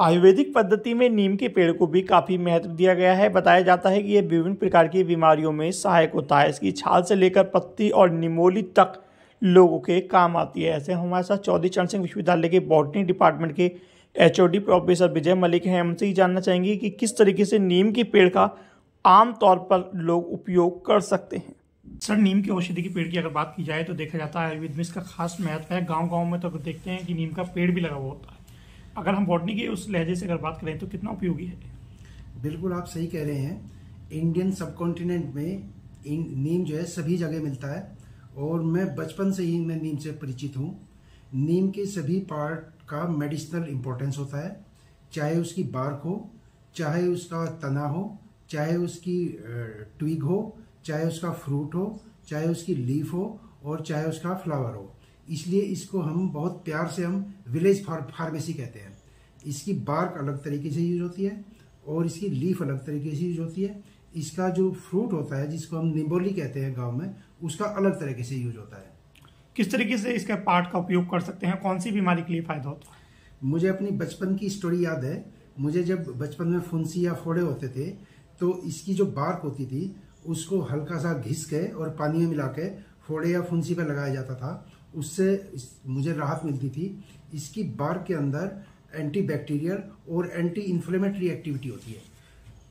आयुर्वेदिक पद्धति में नीम के पेड़ को भी काफ़ी महत्व दिया गया है। बताया जाता है कि यह विभिन्न प्रकार की बीमारियों में सहायक होता है। इसकी छाल से लेकर पत्ती और निमोली तक लोगों के काम आती है। ऐसे हमारे साथ चौधरी चरण सिंह विश्वविद्यालय के बॉटनी डिपार्टमेंट के एचओडी प्रोफेसर विजय मलिक हैं। हमसे ही जानना चाहेंगे कि किस तरीके से नीम के पेड़ का आम तौर पर लोग उपयोग कर सकते हैं। सर, नीम के औषधि के पेड़ की अगर बात की जाए तो देखा जाता है आयुर्वेद में इसका खास महत्व है। गाँव में तो देखते हैं कि नीम का पेड़ भी लगा हुआ होता है। अगर हम बॉटनी के उस लहजे से अगर बात करें तो कितना उपयोगी है? बिल्कुल आप सही कह रहे हैं। इंडियन सबकॉन्टिनेंट में नीम जो है सभी जगह मिलता है और मैं बचपन से ही मैं नीम से परिचित हूँ। नीम के सभी पार्ट का मेडिसिनल इम्पोर्टेंस होता है, चाहे उसकी बार्क हो, चाहे उसका तना हो, चाहे उसकी ट्विग हो, चाहे उसका फ्रूट हो, चाहे उसकी लीफ हो और चाहे उसका फ्लावर हो। इसलिए इसको हम बहुत प्यार से हम विलेज फार्मेसी कहते हैं। इसकी बार्क अलग तरीके से यूज होती है और इसकी लीफ अलग तरीके से यूज होती है। इसका जो फ्रूट होता है जिसको हम निम्बोली कहते हैं गांव में, उसका अलग तरीके से यूज होता है। किस तरीके से इसका पार्ट का उपयोग कर सकते हैं? कौन सी बीमारी के लिए फायदा होता है? मुझे अपनी बचपन की स्टोरी याद है। मुझे जब बचपन में फुंसी या फोड़े होते थे तो इसकी जो बार्क होती थी उसको हल्का सा घिस के और पानी में मिला के फोड़े या फुंसी पर लगाया जाता था। उससे मुझे राहत मिलती थी। इसकी बार्क के अंदर एंटी बैक्टीरियल और एंटी इन्फ्लेमेटरी एक्टिविटी होती है।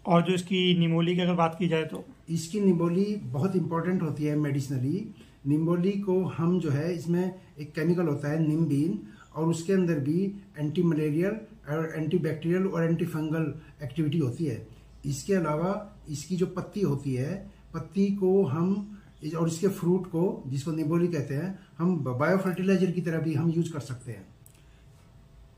और जो इसकी निमोली की अगर बात की जाए तो इसकी निमोली बहुत इंपॉर्टेंट होती है मेडिसिनली। निमोली को हम जो है, इसमें एक केमिकल होता है निम्बीन और उसके अंदर भी एंटी मलेरियल और एंटी बैक्टीरियल और एंटी फंगल एक्टिविटी होती है। इसके अलावा इसकी जो पत्ती होती है, पत्ती को हम और इसके फ्रूट को जिसको निबोली कहते हैं, हम बायो फर्टिलाइजर की तरह भी हम यूज कर सकते हैं।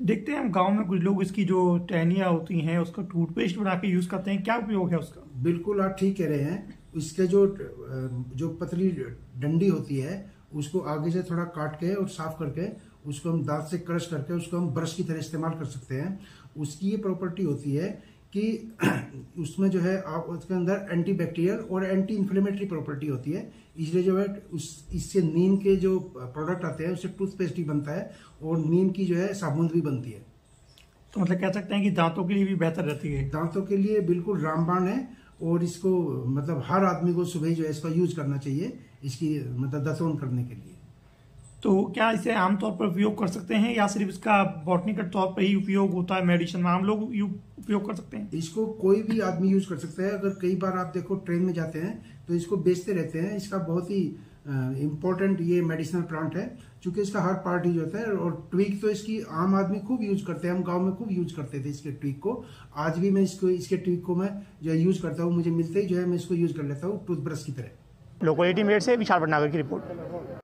देखते हैं हम गांव में कुछ लोग इसकी जो टहनियाँ होती हैं उसका टूथपेस्ट बना के यूज करते हैं। क्या उपयोग है उसका? बिल्कुल आप ठीक कह रहे हैं। इसके जो पतली डंडी होती है उसको आगे से थोड़ा काट के और साफ करके उसको हम दांत से क्रश करके उसको हम ब्रश की तरह इस्तेमाल कर सकते हैं। उसकी ये प्रॉपर्टी होती है कि उसमें जो है आप उसके अंदर एंटी बैक्टीरियल और एंटी इन्फ्लेमेटरी प्रॉपर्टी होती है। इसलिए जो है इससे नीम के जो प्रोडक्ट आते हैं उससे टूथपेस्ट भी बनता है और नीम की जो है साबुन भी बनती है। तो मतलब कह सकते हैं कि दांतों के लिए भी बेहतर रहती है। दांतों के लिए बिल्कुल रामबाण है और इसको मतलब हर आदमी को सुबह जो है इसका यूज करना चाहिए, इसकी मतलब दातुन करने के लिए। तो क्या इसे आमतौर पर उपयोग कर सकते हैं या सिर्फ इसका बॉटनी के तौर पर ही उपयोग होता है? मेडिसिन में आम लोग उपयोग कर सकते हैं? इसको कोई भी आदमी यूज कर सकता है। अगर कई बार आप देखो ट्रेन में जाते हैं तो इसको बेचते रहते हैं। इसका बहुत ही इम्पोर्टेंट ये मेडिसिनल प्लांट है क्योंकि इसका हर पार्ट यूज होता है। और ट्विग तो इसकी आम आदमी खूब यूज करते हैं। हम गांव में खूब यूज करते थे इसके ट्विग को। आज भी मैं इसके ट्विग को मैं जो यूज करता हूँ, मुझे मिलते ही जो है मैं इसको यूज कर लेता हूँ टूथब्रश की तरह। लोकल 18 मिनट से विशाल भटनागर की रिपोर्ट।